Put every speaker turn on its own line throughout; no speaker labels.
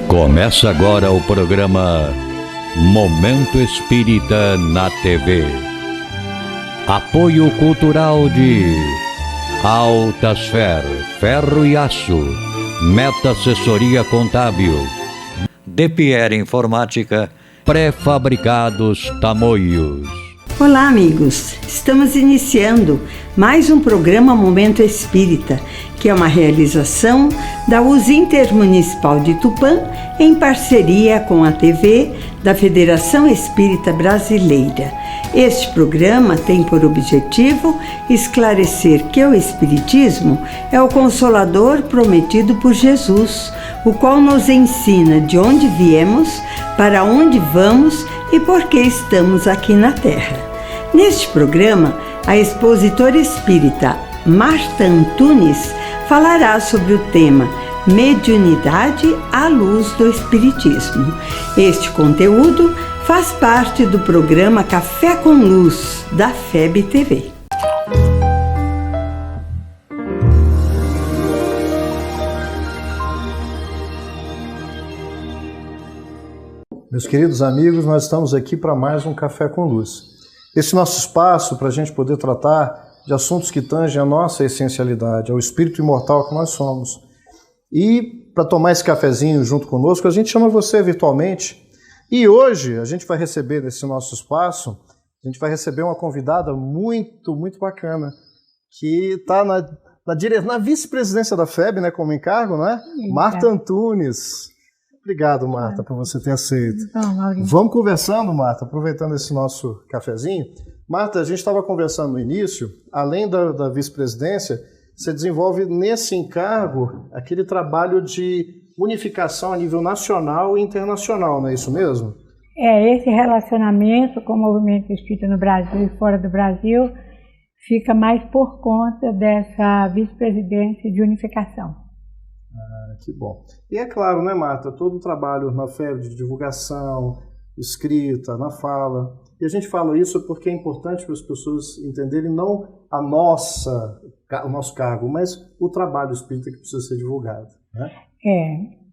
Começa agora o programa Momento Espírita na TV. Apoio cultural de Altasfer, Ferro e Aço, Meta Assessoria Contábil, De Pierre Informática, Pré-fabricados Tamoios.
Olá, amigos! Estamos iniciando mais um programa Momento Espírita, que é uma realização da US Intermunicipal de Tupã, em parceria com a TV da Federação Espírita Brasileira. Este programa tem por objetivo esclarecer que o Espiritismo é o Consolador prometido por Jesus, o qual nos ensina de onde viemos, para onde vamos e por que estamos aqui na Terra. Neste programa, a expositora espírita Marta Antunes falará sobre o tema Mediunidade à Luz do Espiritismo. Este conteúdo faz parte do programa Café com Luz, da FEB TV.
Meus queridos amigos, nós estamos aqui para mais um Café com Luz. Esse nosso espaço para a gente poder tratar de assuntos que tangem a nossa essencialidade, ao espírito imortal que nós somos. E para tomar esse cafezinho junto conosco, a gente chama você virtualmente. E hoje a gente vai receber nesse nosso espaço, a gente vai receber uma convidada muito bacana, que está na vice-presidência da FEB, né, como encargo, não é? Marta Antunes. Obrigado, Marta, por você ter aceito. Vamos conversando, Marta, aproveitando esse nosso cafezinho. Marta, a gente estava conversando no início, além da vice-presidência, você desenvolve nesse encargo aquele trabalho de unificação a nível nacional e internacional, não é isso mesmo?
Esse relacionamento com o movimento espírita no Brasil e fora do Brasil fica mais por conta dessa vice-presidência de unificação.
Que bom. E é claro, né, Marta, todo o trabalho na FEB de divulgação, escrita, na fala, e a gente fala isso porque é importante para as pessoas entenderem não o nosso cargo, mas o trabalho espírita que precisa ser divulgado. Né?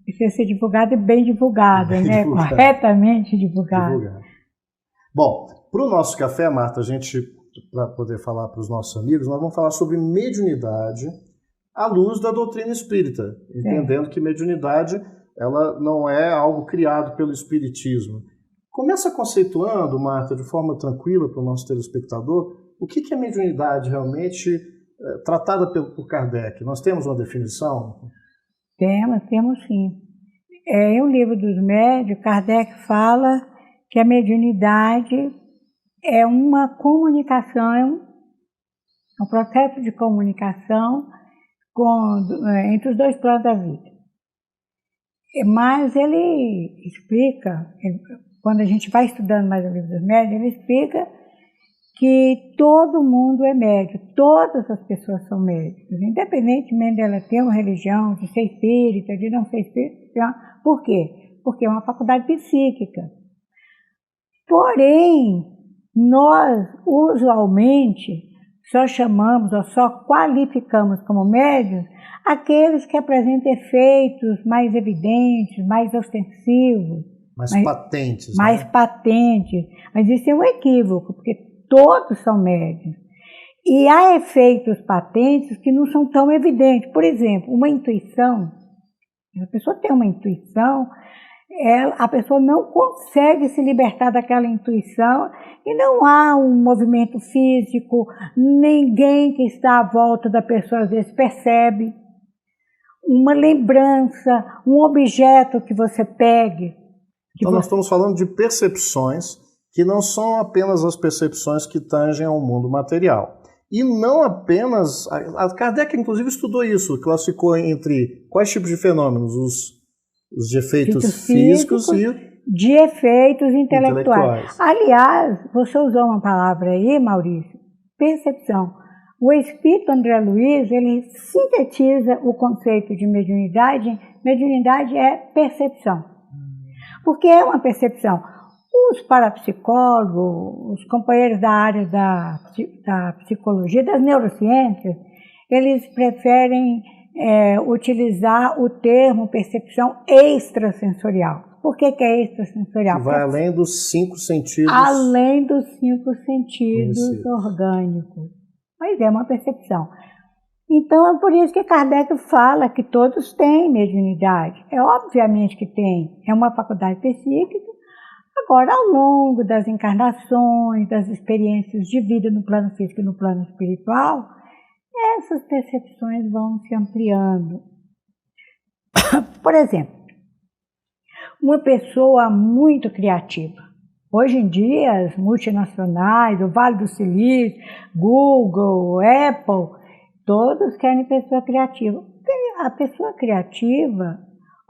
Precisa ser divulgado e bem divulgado, né? Corretamente divulgado.
Bom, para o nosso café, Marta, para poder falar para os nossos amigos, nós vamos falar sobre mediunidade à luz da doutrina espírita, entendendo que mediunidade ela não é algo criado pelo espiritismo. Começa conceituando, Marta, de forma tranquila para o nosso telespectador, o que é mediunidade realmente tratada por Kardec. Nós temos uma definição?
Temos sim. Em O Livro dos Médiuns, Kardec fala que a mediunidade é uma comunicação, um processo de comunicação entre os dois planos da vida. Mas ele explica, quando a gente vai estudando mais o Livro dos Médiuns, ele explica que todo mundo é médium, todas as pessoas são médiums, independentemente dela ter uma religião, de ser espírita, de não ser espírita. Por quê? Porque é uma faculdade psíquica. Porém, nós usualmente só chamamos ou só qualificamos como médiuns aqueles que apresentam efeitos mais evidentes, mais ostensivos.
Patentes.
Mais patentes. Mas isso é um equívoco, porque todos são médiuns. E há efeitos patentes que não são tão evidentes. Por exemplo, uma intuição. A pessoa tem uma intuição, a pessoa não consegue se libertar daquela intuição e não há um movimento físico, ninguém que está à volta da pessoa às vezes percebe uma lembrança, um objeto que você pegue.
Então nós estamos falando de percepções que não são apenas as percepções que tangem ao mundo material. E não apenas... A Kardec, inclusive, estudou isso, classificou entre quais tipos de fenômenos? Os de efeitos físicos e...
de efeitos intelectuais. Aliás, você usou uma palavra aí, Maurício, percepção. O espírito André Luiz, ele sintetiza o conceito de mediunidade. Mediunidade é percepção. Porque é uma percepção. Os parapsicólogos, os companheiros da área da psicologia, das neurociências, eles preferem utilizar o termo percepção extrasensorial. Por que é extrasensorial?
Vai além dos 5 sentidos.
Além dos 5 sentidos orgânicos. Mas é uma percepção. Então, é por isso que Kardec fala que todos têm mediunidade. É obviamente que tem. É uma faculdade psíquica. Agora, ao longo das encarnações, das experiências de vida no plano físico e no plano espiritual, essas percepções vão se ampliando. Por exemplo, uma pessoa muito criativa. Hoje em dia, as multinacionais, o Vale do Silício, Google, Apple, todos querem pessoa criativa. A pessoa criativa,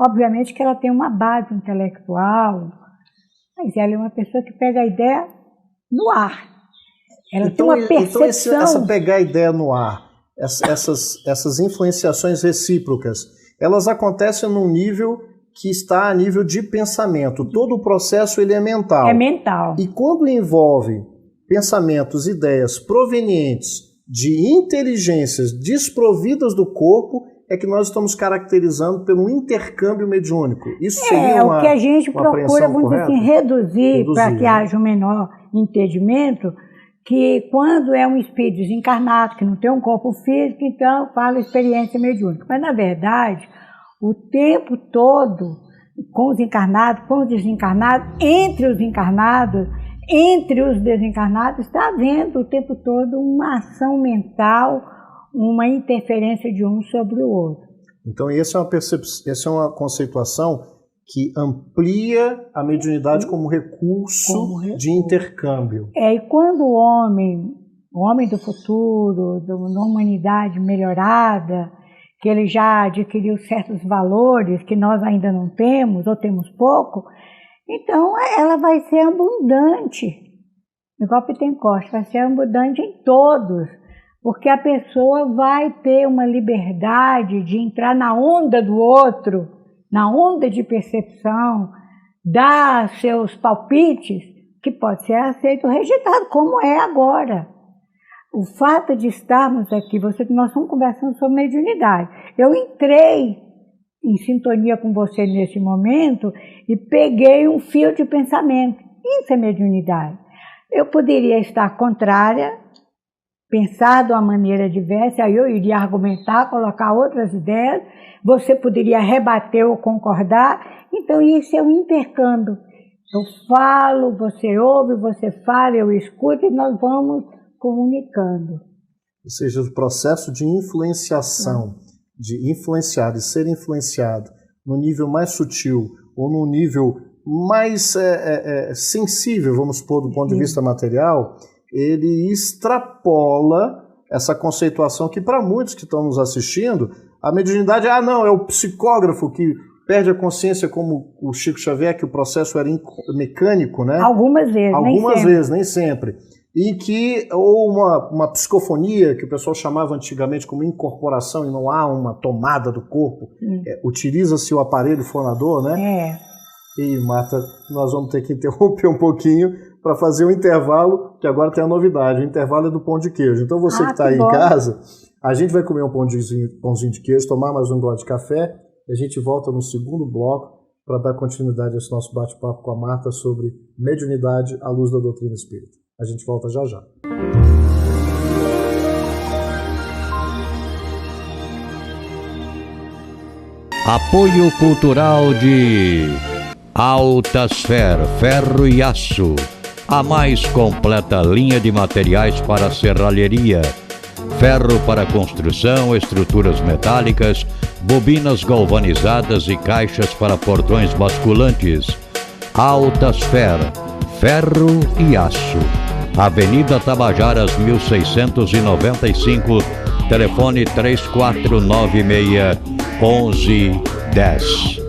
obviamente que ela tem uma base intelectual, mas ela é uma pessoa que pega a ideia no ar. Ela tem uma percepção.
Então essa pegar a ideia no ar, essas influenciações recíprocas, elas acontecem num nível que está a nível de pensamento. Todo o processo ele é mental.
É mental.
E quando envolve pensamentos, ideias provenientes de inteligências desprovidas do corpo, é que nós estamos caracterizando pelo intercâmbio mediúnico. Isso seria
o que a gente procura, vamos dizer assim, reduzir para que haja um menor entendimento, que quando é um espírito desencarnado, que não tem um corpo físico, então fala experiência mediúnica. Mas, na verdade, o tempo todo, com os encarnados, com os desencarnados, entre os encarnados, entre os desencarnados, está havendo o tempo todo uma ação mental, uma interferência de um sobre o outro.
Então, essa é uma conceituação que amplia a mediunidade como recurso de intercâmbio.
E quando o homem do futuro, de uma humanidade melhorada, que ele já adquiriu certos valores que nós ainda não temos, ou temos pouco, então ela vai ser abundante, igual Pentecoste, vai ser abundante em todos, porque a pessoa vai ter uma liberdade de entrar na onda do outro, na onda de percepção, dar seus palpites, que pode ser aceito ou rejeitado, como é agora. O fato de estarmos aqui, nós estamos conversando sobre mediunidade. Eu entrei em sintonia com você nesse momento e peguei um fio de pensamento. Isso é mediunidade. Eu poderia estar contrária, pensar de uma maneira diversa, aí eu iria argumentar, colocar outras ideias, você poderia rebater ou concordar. Então isso é um intercâmbio. Eu falo, você ouve, você fala, eu escuto e nós vamos comunicando.
Ou seja, o processo de influenciação, de influenciar e ser influenciado no nível mais sutil ou no nível mais sensível, vamos supor, do ponto de vista material, ele extrapola essa conceituação que para muitos que estão nos assistindo, a mediunidade, é o psicógrafo que perde a consciência, como o Chico Xavier, que o processo era mecânico, né?
Algumas vezes,
nem sempre. E que, ou uma psicofonia, que o pessoal chamava antigamente como incorporação, e não há uma tomada do corpo, utiliza-se o aparelho fonador, né? E, Marta, nós vamos ter que interromper um pouquinho para fazer um intervalo, que agora tem a novidade, o intervalo é do pão de queijo. Então você que está aí em casa, a gente vai comer um pãozinho de queijo, tomar mais um gole de café, e a gente volta no segundo bloco para dar continuidade a esse nosso bate-papo com a Marta sobre mediunidade à luz da doutrina espírita. A gente volta já já.
Apoio cultural de Altasfer, ferro e aço. A mais completa linha de materiais para serralheria. Ferro para construção, estruturas metálicas, bobinas galvanizadas e caixas para portões basculantes. Altasfer, ferro e aço. Avenida Tabajaras 1695, telefone 3496-1110.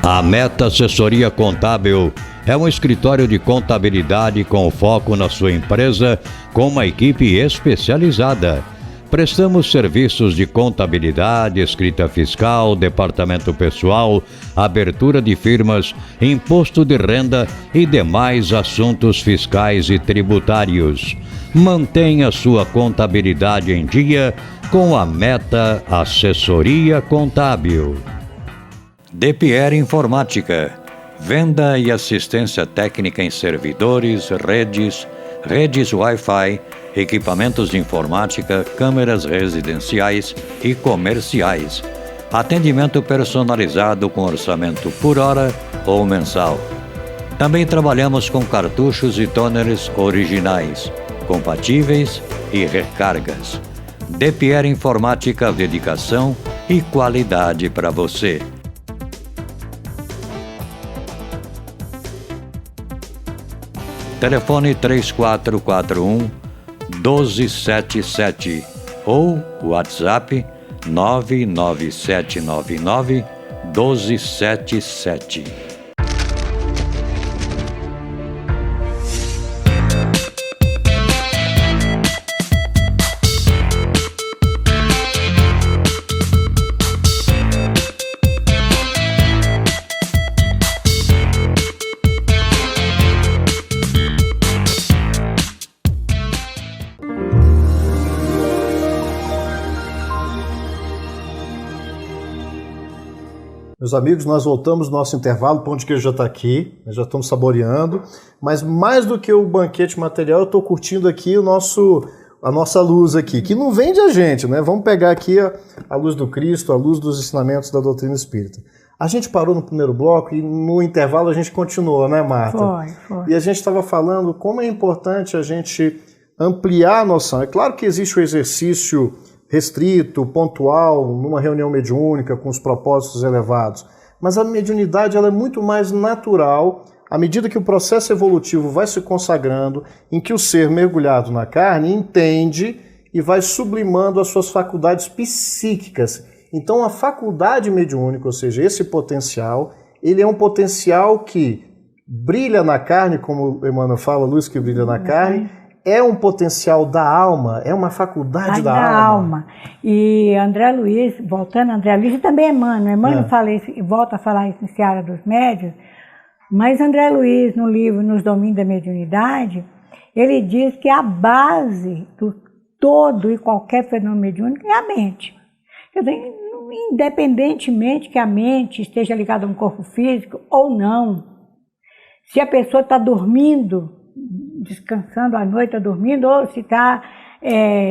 A Meta Assessoria Contábil é um escritório de contabilidade com foco na sua empresa, com uma equipe especializada. Prestamos serviços de contabilidade, escrita fiscal, departamento pessoal, abertura de firmas, imposto de renda e demais assuntos fiscais e tributários. Mantenha sua contabilidade em dia com a Meta Assessoria Contábil. De Pierre Informática, venda e assistência técnica em servidores, redes Wi-Fi, equipamentos de informática, câmeras residenciais e comerciais. Atendimento personalizado com orçamento por hora ou mensal. Também trabalhamos com cartuchos e toners originais, compatíveis e recargas. De Pierre Informática, dedicação e qualidade para você. Telefone 3441-1277 ou WhatsApp 99799-1277.
Meus amigos, nós voltamos no nosso intervalo, o pão de queijo já está aqui, nós já estamos saboreando, mas mais do que o banquete material, eu estou curtindo aqui a nossa luz aqui, que não vem de a gente, né? Vamos pegar aqui a luz do Cristo, a luz dos ensinamentos da doutrina espírita. A gente parou no primeiro bloco e no intervalo a gente continuou, né, Marta?
Foi.
E a gente estava falando como é importante a gente ampliar a noção. É claro que existe o exercício restrito, pontual, numa reunião mediúnica com os propósitos elevados. Mas a mediunidade ela é muito mais natural à medida que o processo evolutivo vai se consagrando, em que o ser mergulhado na carne entende e vai sublimando as suas faculdades psíquicas. Então a faculdade mediúnica, ou seja, esse potencial, ele é um potencial que brilha na carne, como Emmanuel fala, luz que brilha na carne, é um potencial da alma, é uma faculdade da alma.
E André Luiz, voltando a André Luiz, e também Emmanuel fala isso, volta a falar isso em Seara dos Médiuns, mas André Luiz, no livro Nos Domínios da Mediunidade, ele diz que a base do todo e qualquer fenômeno mediúnico é a mente. Quer dizer, independentemente que a mente esteja ligada a um corpo físico ou não, se a pessoa está dormindo, descansando à noite, está dormindo, ou se está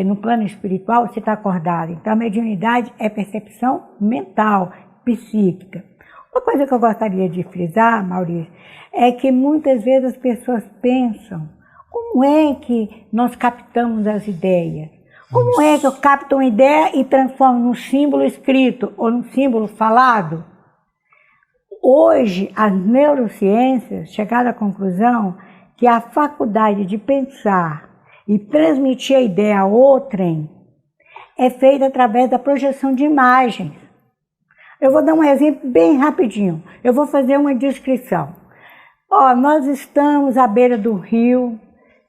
no plano espiritual, se está acordado. Então, a mediunidade é percepção mental, psíquica. Uma coisa que eu gostaria de frisar, Maurício, é que muitas vezes as pessoas pensam, como é que nós captamos as ideias? Como é que eu capto uma ideia e transformo num símbolo escrito ou num símbolo falado? Hoje, as neurociências chegaram à conclusão que a faculdade de pensar e transmitir a ideia a outrem é feita através da projeção de imagens. Eu vou dar um exemplo bem rapidinho. Eu vou fazer uma descrição. Nós estamos à beira do rio,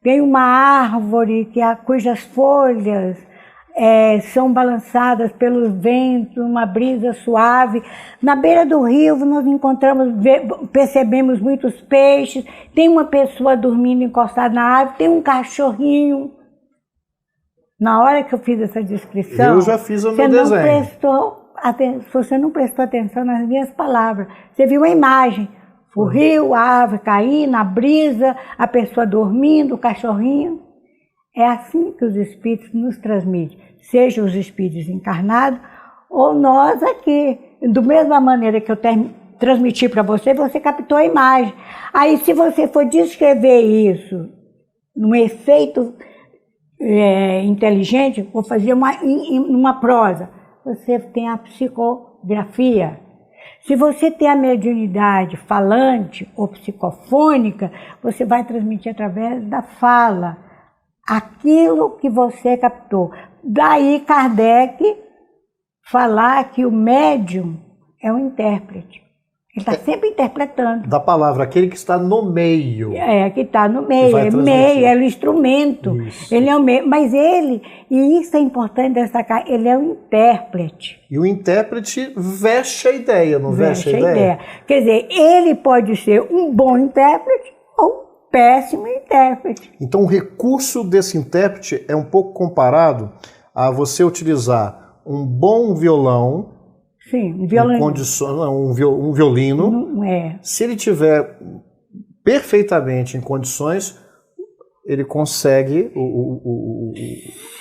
tem uma árvore cujas folhas são balançadas pelo vento, uma brisa suave. Na beira do rio nós percebemos muitos peixes, tem uma pessoa dormindo encostada na árvore, tem um cachorrinho. Na hora que eu fiz essa descrição,
eu já fiz o meu desenho.
Você não prestou atenção nas minhas palavras, você viu a imagem. O rio, a árvore caindo, a brisa, a pessoa dormindo, o cachorrinho. É assim que os espíritos nos transmitem, seja os espíritos encarnados ou nós aqui. Da mesma maneira que eu transmiti para você, você captou a imagem. Aí, se você for descrever isso num efeito inteligente, vou fazer uma prosa. Você tem a psicografia. Se você tem a mediunidade falante ou psicofônica, você vai transmitir através da fala aquilo que você captou. Daí Kardec falar que o médium é um intérprete. Ele está sempre interpretando.
Da palavra, aquele que está no meio.
Que está no meio, é o instrumento. Isso. Ele é o meio, mas e isso é importante destacar, ele é um intérprete.
E o intérprete veste a ideia, não veste a ideia?
Quer dizer, ele pode ser um bom intérprete ou um péssimo intérprete.
Então o recurso desse intérprete é um pouco comparado a você utilizar um bom violão.
Sim, um violino.
Um violino.
Não é.
Se ele tiver perfeitamente em condições, ele consegue.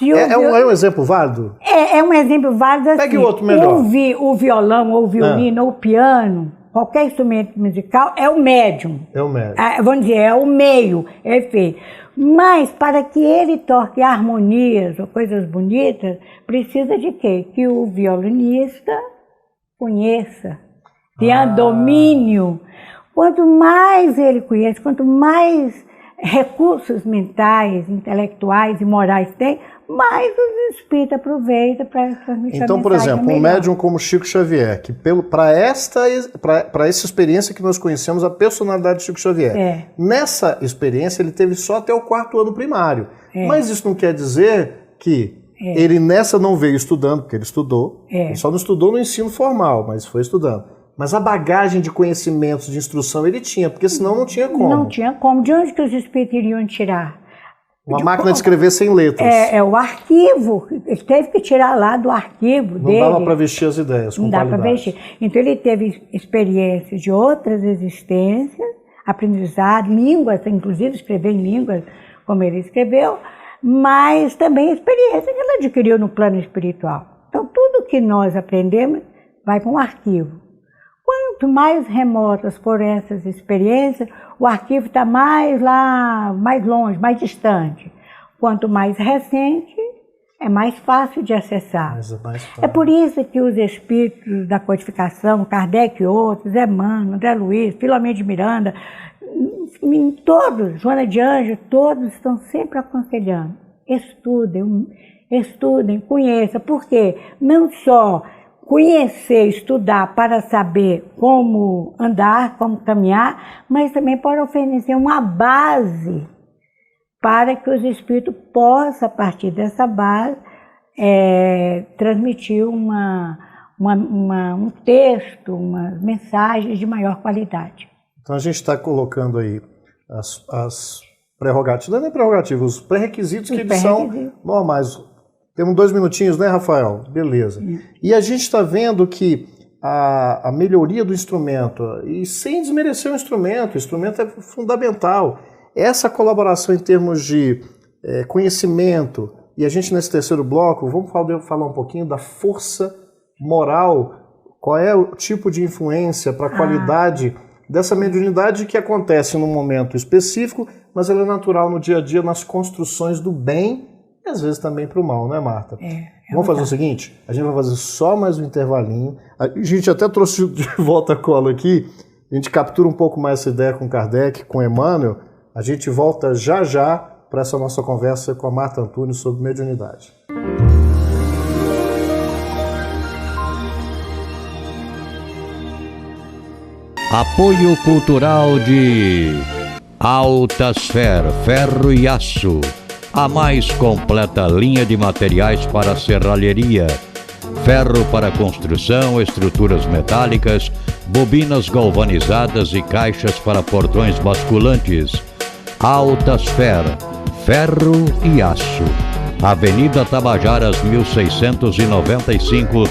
É um exemplo válido?
É um exemplo válido assim.
Pegue o outro melhor.
O violão, ou o violino, ou o piano, qualquer instrumento musical, é o médium.
É o médium.
Vamos dizer, é o meio, é feito. Mas para que ele toque harmonias ou coisas bonitas, precisa de quê? Que o violinista conheça, tenha domínio. Quanto mais ele conhece, quanto mais recursos mentais, intelectuais e morais tem, mais os espíritos aproveitam para transmitir.
Então, por exemplo, um médium como Chico Xavier, que para essa experiência que nós conhecemos a personalidade de Chico Xavier, nessa experiência ele teve só até o 4º ano primário. Mas isso não quer dizer que ele nessa não veio estudando, porque ele estudou, ele só não estudou no ensino formal, mas foi estudando. Mas a bagagem de conhecimentos, de instrução ele tinha, porque senão não tinha como.
Não tinha como. De onde que os espíritos iriam tirar?
Uma máquina de escrever sem letras.
É o arquivo. Ele teve que tirar lá do arquivo dele.
Não dava para vestir as ideias com
Não dava para vestir. Então ele teve experiências de outras existências, aprendizado, línguas, inclusive escrever em línguas, como ele escreveu, mas também a experiência que ele adquiriu no plano espiritual. Então tudo que nós aprendemos vai para um arquivo. Quanto mais remotas forem essas experiências, o arquivo está mais longe, mais distante. Quanto mais recente, é mais fácil de acessar. É por isso que os espíritos da codificação, Kardec e outros, Emmanuel, André Luiz, Filomeno de Miranda, todos, Joana de Anjos, todos estão sempre aconselhando. Estudem, conheçam. Por quê? Não só conhecer, estudar para saber como andar, como caminhar, mas também para oferecer uma base para que os espíritos possam, a partir dessa base, transmitir um texto, umas mensagens de maior qualidade.
Então a gente está colocando aí as prerrogativas, não é nem prerrogativas, os pré-requisitos que eles são normais. Temos 2 minutinhos, né, Rafael? Beleza. E a gente está vendo que a melhoria do instrumento, e sem desmerecer o instrumento é fundamental. Essa colaboração em termos de conhecimento, e a gente nesse terceiro bloco, vamos falar um pouquinho da força moral, qual é o tipo de influência para a qualidade dessa mediunidade que acontece num momento específico, mas ela é natural no dia a dia, nas construções do bem, e às vezes também para o mal, né, Marta? Vamos fazer o seguinte, a gente vai fazer só mais um intervalinho, a gente até trouxe de volta a cola aqui, a gente captura um pouco mais essa ideia com Kardec, com Emmanuel, a gente volta já para essa nossa conversa com a Marta Antunes sobre mediunidade.
Apoio cultural de Altasfer, ferro e aço. A mais completa linha de materiais para serralheria. Ferro para construção, estruturas metálicas, bobinas galvanizadas e caixas para portões basculantes. Altasfer, ferro e aço. Avenida Tabajaras 1695,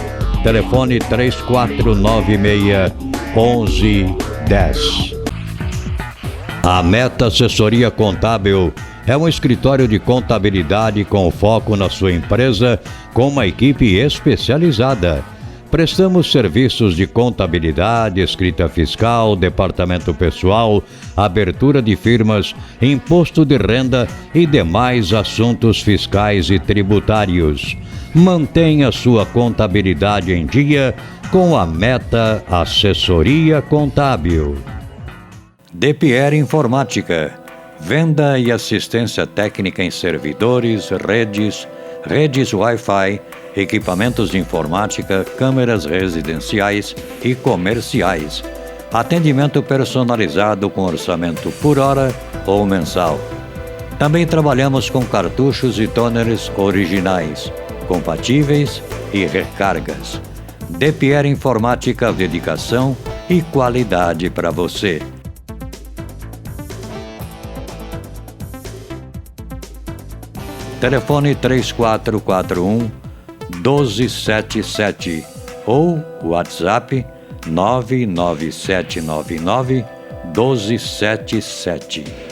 telefone 3496-1110. A Meta Assessoria Contábil é um escritório de contabilidade com foco na sua empresa, com uma equipe especializada. Prestamos serviços de contabilidade, escrita fiscal, departamento pessoal, abertura de firmas, imposto de renda e demais assuntos fiscais e tributários. Mantenha sua contabilidade em dia com a Meta Assessoria Contábil. DPR Informática. Venda e assistência técnica em servidores, redes Wi-Fi, equipamentos de informática, câmeras residenciais e comerciais. Atendimento personalizado com orçamento por hora ou mensal. Também trabalhamos com cartuchos e toners originais, compatíveis e recargas. DPR Informática, dedicação e qualidade para você. Telefone 3441 1277 ou WhatsApp 99799 1277.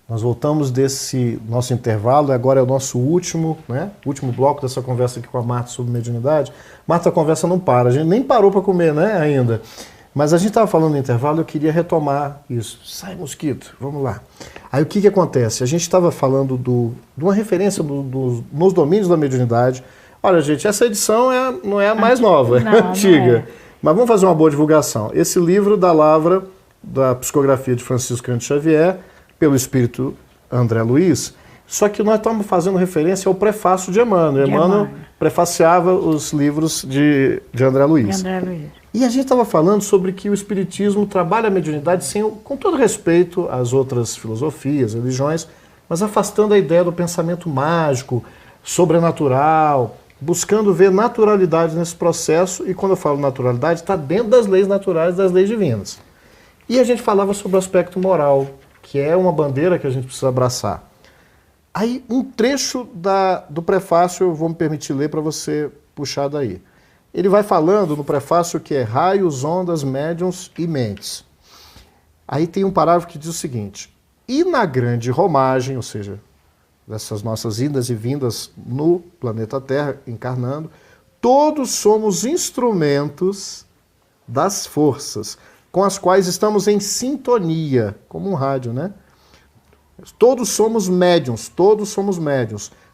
Nós voltamos desse nosso intervalo, agora é o nosso último bloco dessa conversa aqui com a Marta sobre mediunidade. Marta, a conversa não para, a gente nem parou para comer, né, ainda. Mas a gente estava falando no intervalo, eu queria retomar isso. Sai, mosquito, vamos lá. Aí o que acontece? A gente estava falando de uma referência nos domínios da mediunidade. Olha, gente, essa edição não é a mais nova,
não,
é antiga.
não é.
Mas vamos fazer uma boa divulgação. Esse livro da Lavra, da psicografia de Francisco Cândido Xavier, pelo espírito André Luiz, só que nós estamos fazendo referência ao prefácio de Emmanuel. Emmanuel prefaciava os livros de André Luiz. E a gente estava falando sobre que o espiritismo trabalha a mediunidade com todo respeito às outras filosofias, religiões, mas afastando a ideia do pensamento mágico, sobrenatural, buscando ver naturalidade nesse processo, e quando eu falo naturalidade, está dentro das leis naturais, das leis divinas. E a gente falava sobre o aspecto moral, que é uma bandeira que a gente precisa abraçar. Aí, um trecho do prefácio eu vou me permitir ler para você puxar daí. Ele vai falando no prefácio que é raios, ondas, médiuns e mentes. Aí tem um parágrafo que diz o seguinte: e na grande romagem, ou seja, dessas nossas idas e vindas no planeta Terra, encarnando, todos somos instrumentos das forças com as quais estamos em sintonia, como um rádio, né? Todos somos médiuns,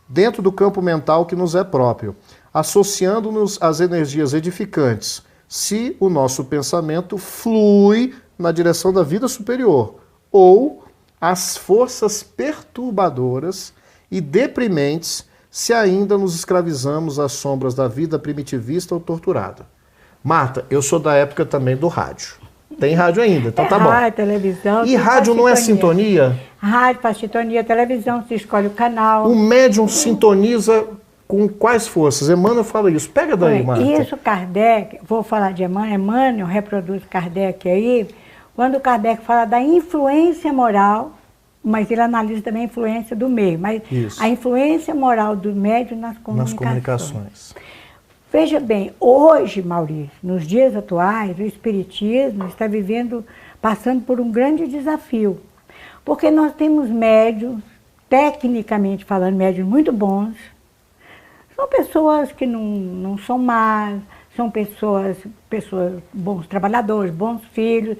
dentro do campo mental que nos é próprio, associando-nos às energias edificantes, se o nosso pensamento flui na direção da vida superior, ou às forças perturbadoras e deprimentes, se ainda nos escravizamos às sombras da vida primitivista ou torturada. Marta, eu sou da época também do rádio. Tem rádio ainda, então tá bom.
Rádio, televisão.
E rádio não é sintonia?
Rádio faz sintonia, televisão, você escolhe o canal.
O médium sintoniza com quais forças? Emmanuel fala isso. Pega daí, Marta.
Isso, Kardec, vou falar de Emmanuel reproduz Kardec aí, quando Kardec fala da influência moral, mas ele analisa também a influência do meio, mas isso. A influência moral do médium nas comunicações. Veja bem, hoje, Maurício, nos dias atuais, o espiritismo está passando por um grande desafio. Porque nós temos médiuns, tecnicamente falando, médiuns muito bons. São pessoas que não são más, são pessoas bons trabalhadores, bons filhos,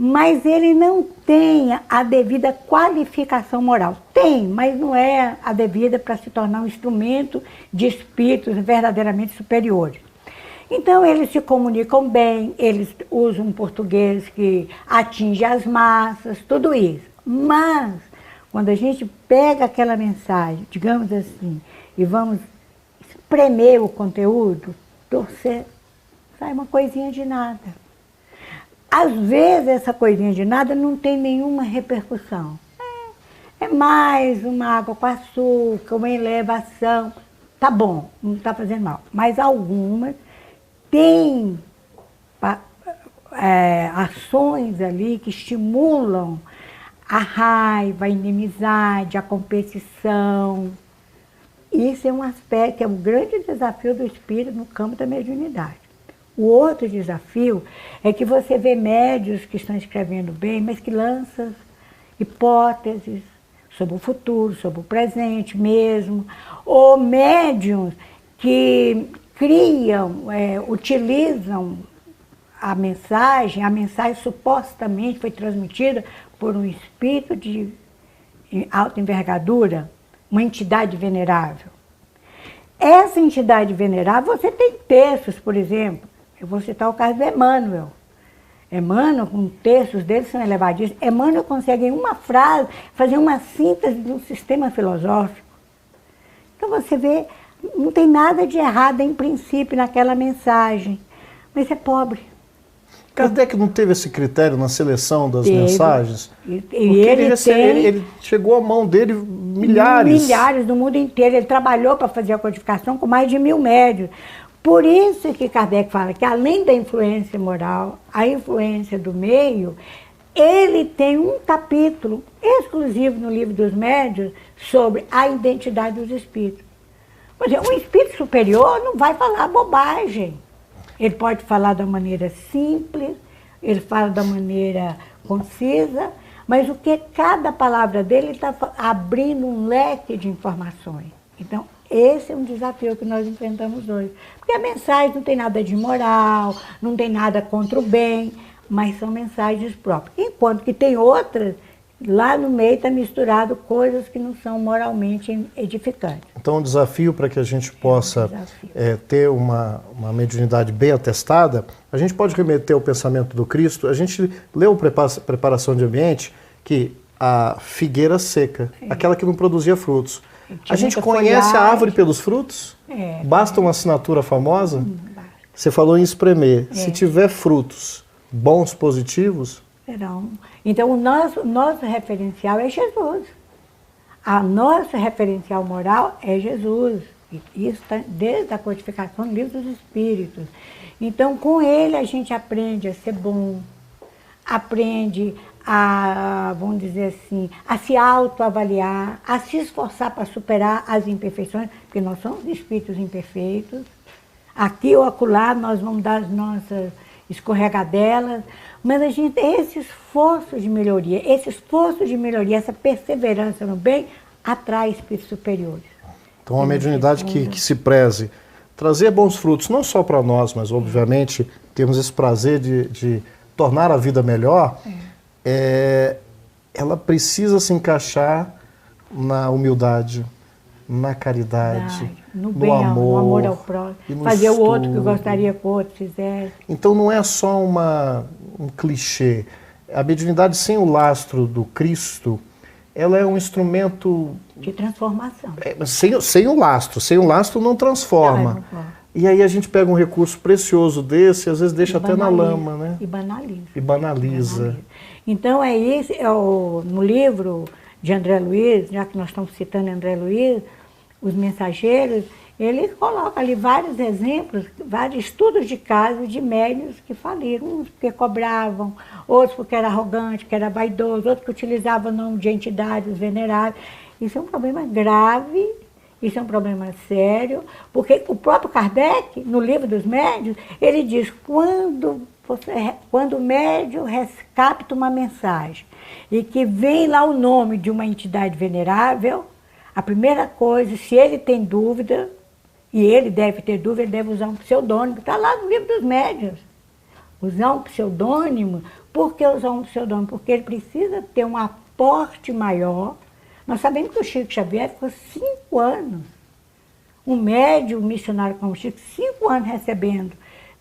mas ele não tem a devida qualificação moral. Tem, mas não é a devida para se tornar um instrumento de espíritos verdadeiramente superiores. Então, eles se comunicam bem, eles usam um português que atinge as massas, tudo isso. Mas, quando a gente pega aquela mensagem, digamos assim, e vamos espremer o conteúdo, torcer, sai uma coisinha de nada. Às vezes, essa coisinha de nada não tem nenhuma repercussão. É mais uma água com açúcar, uma elevação. Tá bom, não está fazendo mal. Mas algumas têm ações ali que estimulam a raiva, a inimizade, a competição. Isso é um aspecto, é um grande desafio do espírito no campo da mediunidade. O outro desafio é que você vê médiuns que estão escrevendo bem, mas que lançam hipóteses sobre o futuro, sobre o presente mesmo, ou médiuns que criam, utilizam a mensagem supostamente foi transmitida por um espírito de alta envergadura, uma entidade venerável. Essa entidade venerável, você tem textos, por exemplo, eu vou citar o caso do Emmanuel. Emmanuel, com textos dele são elevadíssimos. Emmanuel consegue, em uma frase, fazer uma síntese de um sistema filosófico. Então você vê Não tem nada de errado em princípio naquela mensagem, mas é pobre.
Kardec não teve esse critério na seleção das
Teve.
mensagens?
E ele
chegou à mão dele milhares.
Milhares no mundo inteiro. Ele trabalhou para fazer a codificação com mais de 1000 médiuns. Por isso que Kardec fala que, além da influência moral, a influência do meio, ele tem um capítulo exclusivo no Livro dos Médiuns sobre a identidade dos espíritos. Por exemplo, um espírito superior não vai falar bobagem. Ele pode falar da maneira simples, ele fala da maneira concisa, mas o que cada palavra dele está abrindo um leque de informações. Então, esse é um desafio que nós enfrentamos hoje. Porque a mensagem não tem nada de moral, não tem nada contra o bem, mas são mensagens próprias. Enquanto que tem outras, lá no meio está misturado coisas que não são moralmente edificantes.
Então, um desafio para que a gente possa ter uma mediunidade bem atestada, a gente pode remeter ao pensamento do Cristo. A gente leu Preparação de Ambiente, que a figueira seca, aquela que não produzia frutos. A gente conhece a árvore pelos frutos? Basta uma assinatura famosa? Você falou em espremer. Se tiver frutos bons, positivos...
Não. Então, o nosso referencial é Jesus. A nossa referencial moral é Jesus. E isso está desde a codificação do Livro dos Espíritos. Então, com ele, a gente aprende a ser bom, aprende a, vamos dizer assim, a se autoavaliar, a se esforçar para superar as imperfeições, porque nós somos espíritos imperfeitos. Aqui ou acolá nós vamos dar as nossas escorregadelas, mas a gente tem esse esforço de melhoria, essa perseverança no bem, atrai espíritos superiores.
Então, uma mediunidade que se preze trazer bons frutos, não só para nós, mas obviamente temos esse prazer de tornar a vida melhor, ela precisa se encaixar na humildade, na caridade,
no
bem, no
amor ao próximo, fazer estudo. O outro que gostaria que o outro fizesse.
Então não é só um clichê. A mediunidade sem o lastro do Cristo, ela é um instrumento...
de transformação.
Sem o lastro não transforma. E aí a gente pega um recurso precioso desse e às vezes deixa até na lama, né?
E banaliza. Então é isso, no livro de André Luiz, já que nós estamos citando André Luiz, Os Mensageiros, ele coloca ali vários exemplos, vários estudos de casos de médiuns que faliram, uns porque cobravam, outros porque era arrogante, que era vaidoso, outros que utilizavam o nome de entidades veneráveis. Isso é um problema grave, isso é um problema sério, porque o próprio Kardec, no Livro dos Médiuns, ele diz, quando o médium capta uma mensagem e que vem lá o nome de uma entidade venerável, a primeira coisa, se ele tem dúvida, e ele deve ter dúvida, ele deve usar um pseudônimo, está lá no Livro dos Médiuns. Usar um pseudônimo, por que usar um pseudônimo? Porque ele precisa ter um aporte maior. Nós sabemos que o Chico Xavier ficou 5 anos, um médium missionário como o Chico, 5 anos recebendo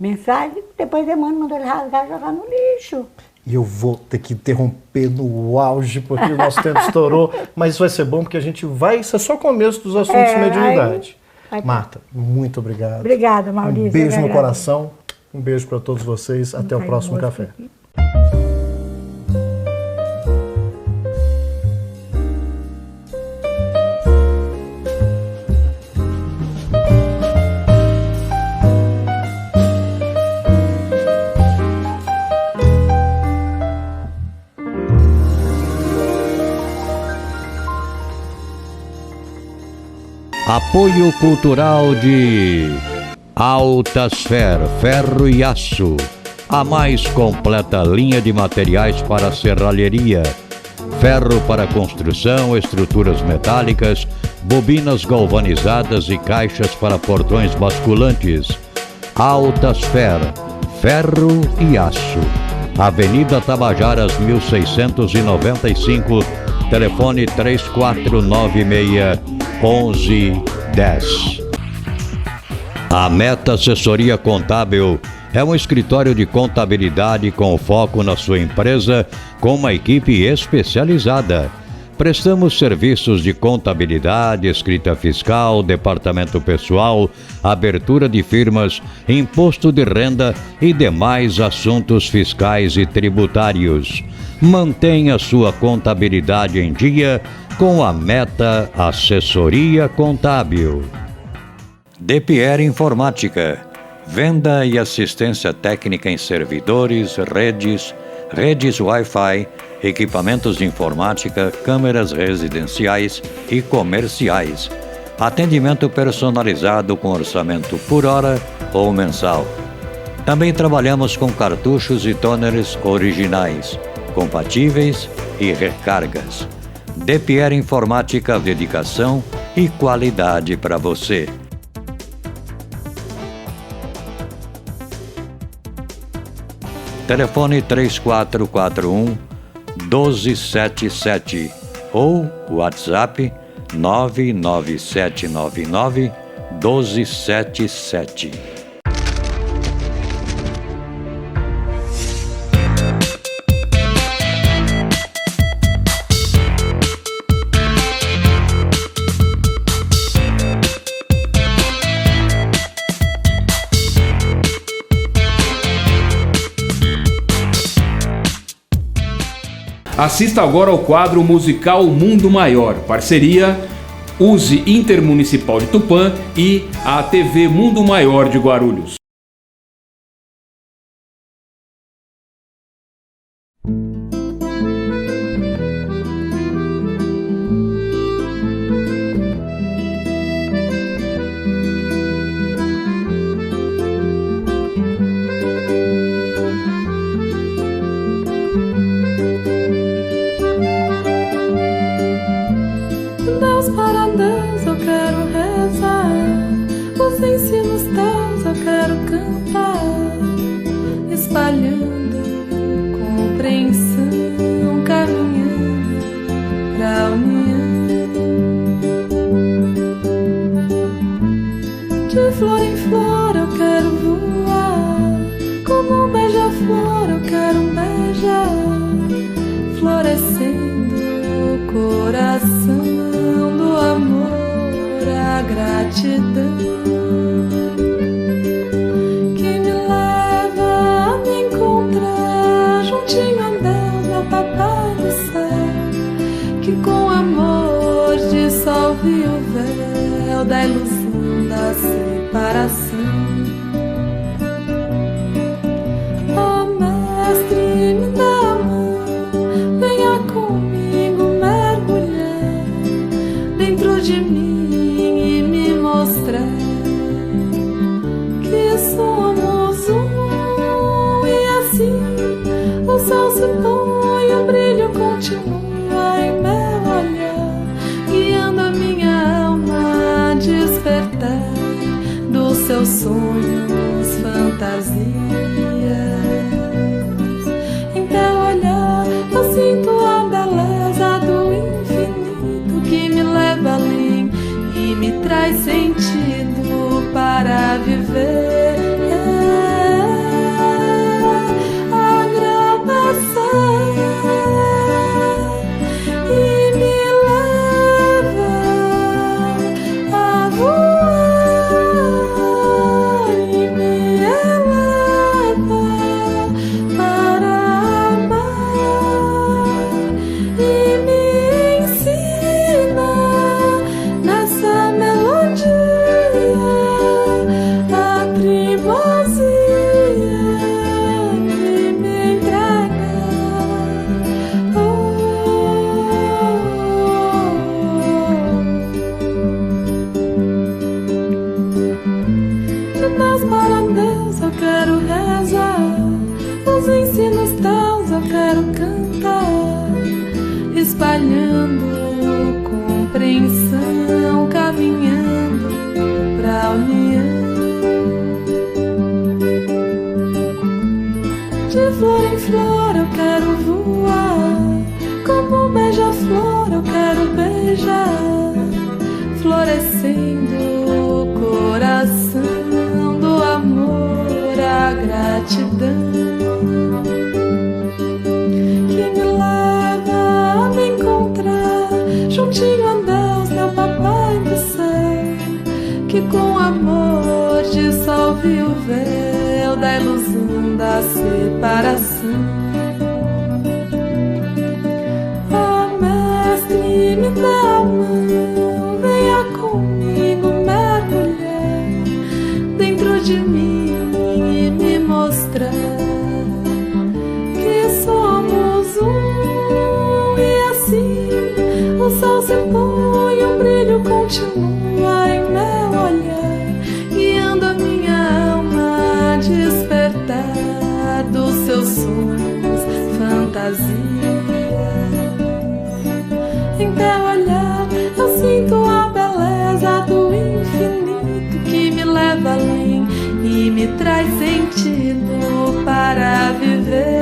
mensagem, depois Emmanuel mandou ele rasgar e jogar no lixo.
E eu vou ter que interromper no auge, porque o nosso tempo estourou, mas isso vai ser bom, porque a gente vai... Isso é só o começo dos assuntos de mediunidade. Marta, muito obrigado.
Obrigada, Maurício.
Um beijo no coração, um beijo para todos vocês. Até o próximo café.
Apoio cultural de Altasfer, ferro e aço, a mais completa linha de materiais para serralheria, ferro para construção, estruturas metálicas, bobinas galvanizadas e caixas para portões basculantes. Altasfer, ferro e aço. Avenida Tabajaras 1695, telefone 3496-1110. A Meta Assessoria Contábil é um escritório de contabilidade com foco na sua empresa, com uma equipe especializada. Prestamos serviços de contabilidade, escrita fiscal, departamento pessoal, abertura de firmas, imposto de renda e demais assuntos fiscais e tributários. Mantenha sua contabilidade em dia com a Meta Assessoria Contábil. DePierre Informática. Venda e assistência técnica em servidores, redes Wi-Fi, equipamentos de informática, câmeras residenciais e comerciais. Atendimento personalizado com orçamento por hora ou mensal. Também trabalhamos com cartuchos e toners originais, compatíveis e recargas. DePierre Informática, dedicação e qualidade para você. Telefone 3441-1277 ou WhatsApp 99799-1277.
Assista agora ao quadro musical Mundo Maior, parceria USE Intermunicipal de Tupã e a TV Mundo Maior de Guarulhos.
Que me leva a me encontrar remove o véu da ilusão da separação. Oh, mestre, me dá a mão, venha comigo mergulhar dentro de mim e me mostrar que somos um. E assim o sol se põe, o brilho continua em meu olhar, guiando a minha alma a despertar dos seus sonhos, fantasia. Em teu olhar eu sinto a beleza do infinito que me leva além e me traz sentido para viver.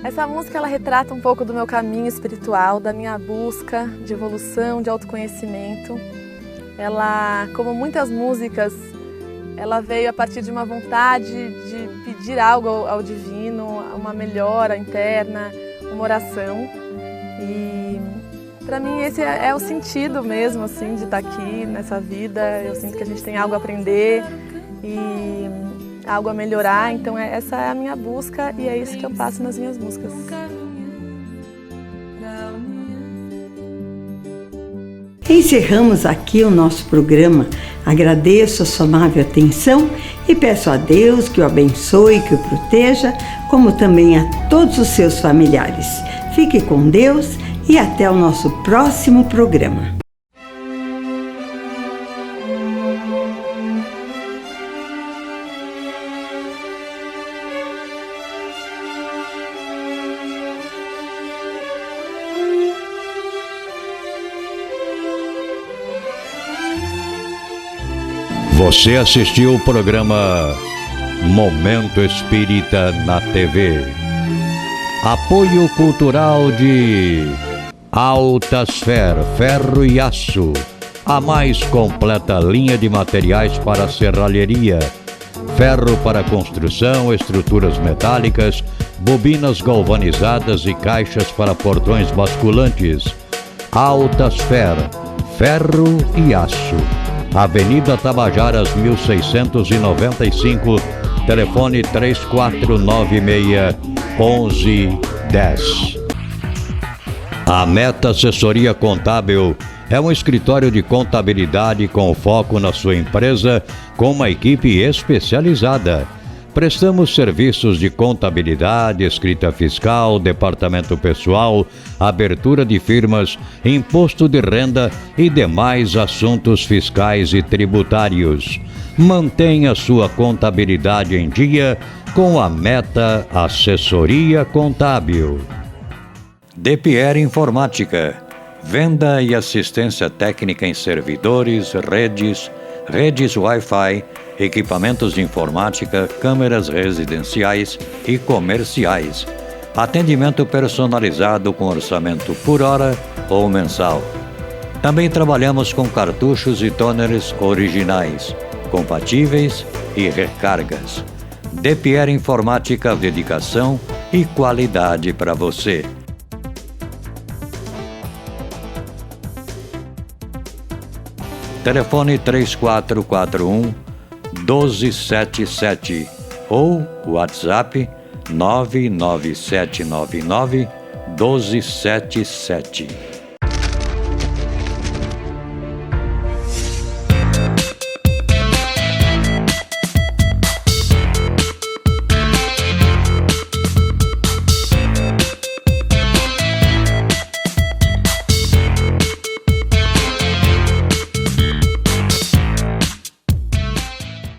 Essa música ela retrata um pouco do meu caminho espiritual, da minha busca de evolução, de autoconhecimento. Ela, como muitas músicas, ela veio a partir de uma vontade de pedir algo ao divino, uma melhora interna, uma oração. E para mim esse é o sentido mesmo assim de estar aqui nessa vida. Eu sinto que a gente tem algo a aprender e algo a melhorar, então essa é a minha busca e é isso que eu passo nas minhas músicas.
Encerramos aqui o nosso programa. Agradeço a sua amável atenção e peço a Deus que o abençoe, que o proteja, como também a todos os seus familiares. Fique com Deus e até o nosso próximo programa.
Você assistiu o programa Momento Espírita na TV. Apoio cultural de Altasfer, ferro e aço. A mais completa linha de materiais para serralheria. Ferro para construção, estruturas metálicas, bobinas galvanizadas e caixas para portões basculantes. Altasfer, ferro e aço. Avenida Tabajaras 1695, telefone 3496-1110. A Meta Assessoria Contábil é um escritório de contabilidade com foco na sua empresa, com uma equipe especializada. Prestamos serviços de contabilidade, escrita fiscal, departamento pessoal, abertura de firmas, imposto de renda e demais assuntos fiscais e tributários. Mantenha sua contabilidade em dia com a Meta Assessoria Contábil. DePierre Informática. Venda e assistência técnica em servidores, redes Wi-Fi, equipamentos de informática, câmeras residenciais e comerciais. Atendimento personalizado com orçamento por hora ou mensal. Também trabalhamos com cartuchos e toners originais, compatíveis e recargas. DePierre Informática, dedicação e qualidade para você. Telefone 3441-1277 ou WhatsApp 99799-1277.